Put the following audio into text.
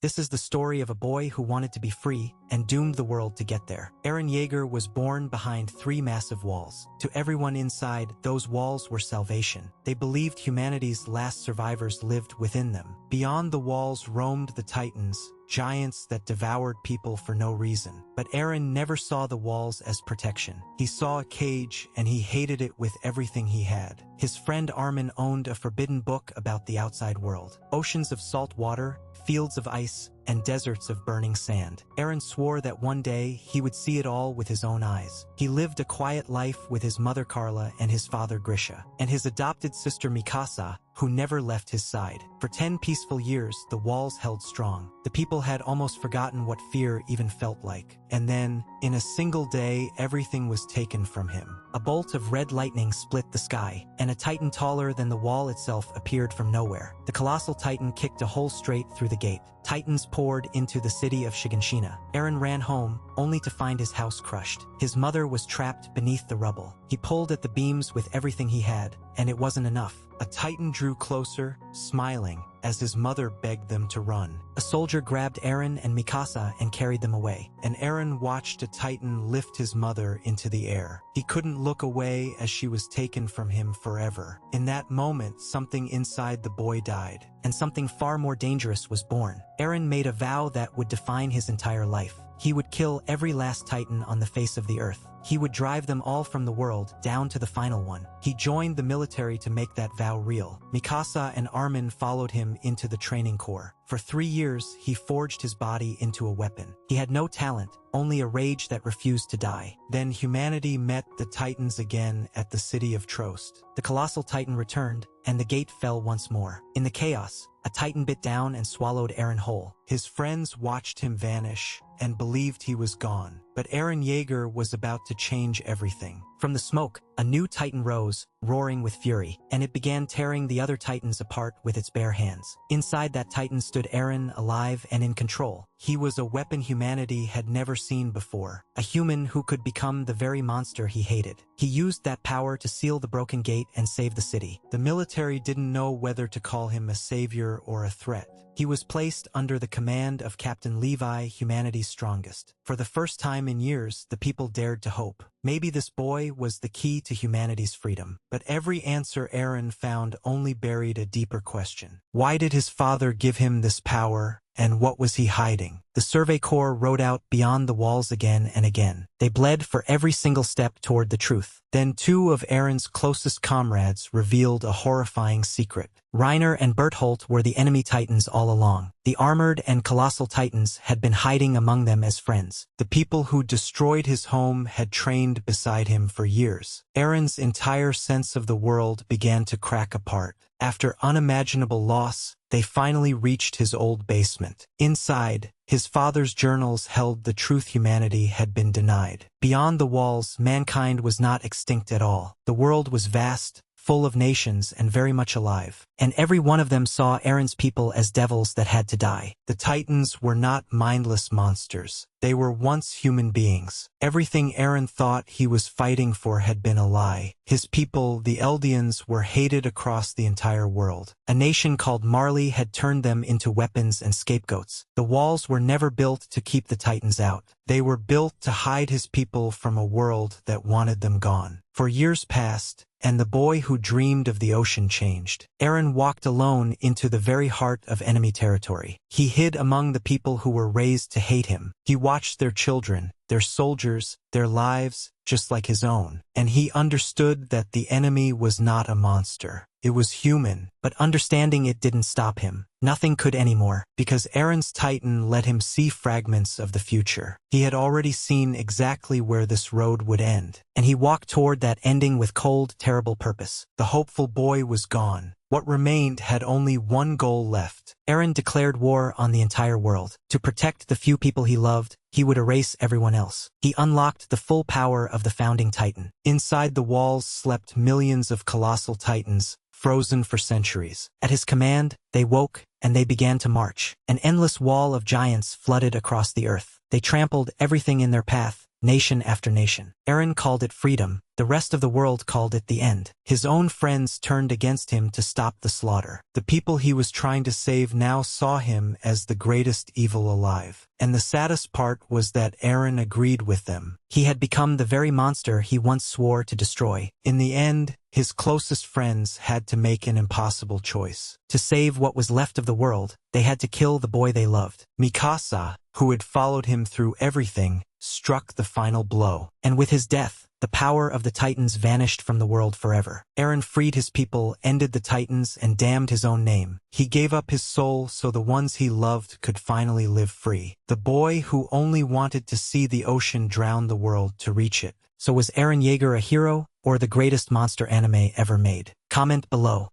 This is the story of a boy who wanted to be free and doomed the world to get there. Eren Yeager was born behind 3 massive walls. To everyone inside, those walls were salvation. They believed humanity's last survivors lived within them. Beyond the walls roamed the Titans, giants that devoured people for no reason. But Eren never saw the walls as protection. He saw a cage, and he hated it with everything he had. His friend Armin owned a forbidden book about the outside world. Oceans of salt water, fields of ice, and deserts of burning sand. Eren swore that one day he would see it all with his own eyes. He lived a quiet life with his mother Carla and his father Grisha, and his adopted sister Mikasa, who never left his side. For 10 peaceful years, the walls held strong. The people had almost forgotten what fear even felt like. And then, in a single day, everything was taken from him. A bolt of red lightning split the sky, and a titan taller than the wall itself appeared from nowhere. The colossal titan kicked a hole straight through the gate. Titans poured into the city of Shiganshina. Eren ran home, only to find his house crushed. His mother was trapped beneath the rubble. He pulled at the beams with everything he had, and it wasn't enough. A titan drew closer, smiling, as his mother begged them to run. A soldier grabbed Eren and Mikasa and carried them away, and Eren watched a titan lift his mother into the air. He couldn't look away as she was taken from him forever. In that moment, something inside the boy died, and something far more dangerous was born. Eren made a vow that would define his entire life. He would kill every last titan on the face of the earth. He would drive them all from the world, down to the final one. He joined the military to make that vow real. Mikasa and Armin followed him into the training corps. For 3 years, he forged his body into a weapon. He had no talent, only a rage that refused to die. Then humanity met the Titans again at the city of Trost. The colossal Titan returned, and the gate fell once more. In the chaos, a Titan bit down and swallowed Eren whole. His friends watched him vanish and believed he was gone. But Eren Yeager was about to change everything. From the smoke, a new Titan rose, roaring with fury, and it began tearing the other Titans apart with its bare hands. Inside that Titan stood Eren, alive and in control. He was a weapon humanity had never seen before, a human who could become the very monster he hated. He used that power to seal the broken gate and save the city. The military didn't know whether to call him a savior or a threat. He was placed under the command of Captain Levi, humanity's strongest. For the first time in years, the people dared to hope. Maybe this boy was the key to humanity's freedom. But every answer Eren found only buried a deeper question. Why did his father give him this power, and what was he hiding? The Survey Corps rode out beyond the walls again and again. They bled for every single step toward the truth. Then 2 of Eren's closest comrades revealed a horrifying secret. Reiner and Bertholdt were the enemy Titans all along. The armored and colossal Titans had been hiding among them as friends. The people who destroyed his home had trained beside him for years. Eren's entire sense of the world began to crack apart. After unimaginable loss, they finally reached his old basement. Inside, his father's journals held the truth humanity had been denied. Beyond the walls, mankind was not extinct at all. The world was vast, full of nations, and very much alive. And every one of them saw Eren's people as devils that had to die. The Titans were not mindless monsters. They were once human beings. Everything Eren thought he was fighting for had been a lie. His people, the Eldians, were hated across the entire world. A nation called Marley had turned them into weapons and scapegoats. The walls were never built to keep the Titans out. They were built to hide his people from a world that wanted them gone. For years passed, and the boy who dreamed of the ocean changed. Eren walked alone into the very heart of enemy territory. He hid among the people who were raised to hate him. He watched their children, their soldiers, their lives, just like his own. And he understood that the enemy was not a monster. It was human, but understanding it didn't stop him. Nothing could anymore, because Eren's Titan let him see fragments of the future. He had already seen exactly where this road would end, and he walked toward that ending with cold, terrible purpose. The hopeful boy was gone. What remained had only one goal left. Eren declared war on the entire world. To protect the few people he loved, he would erase everyone else. He unlocked the full power of the founding Titan. Inside the walls slept millions of colossal Titans, frozen for centuries. At his command, they woke, and they began to march. An endless wall of giants flooded across the earth. They trampled everything in their path, nation after nation. Eren called it freedom. The rest of the world called it the end. His own friends turned against him to stop the slaughter. The people he was trying to save now saw him as the greatest evil alive. And the saddest part was that Eren agreed with them. He had become the very monster he once swore to destroy. In the end, his closest friends had to make an impossible choice. To save what was left of the world, they had to kill the boy they loved. Mikasa, who had followed him through everything, struck the final blow. And with his death, the power of the Titans vanished from the world forever. Eren freed his people, ended the Titans, and damned his own name. He gave up his soul so the ones he loved could finally live free. The boy who only wanted to see the ocean drown the world to reach it. So was Eren Yeager a hero, or the greatest monster anime ever made? Comment below.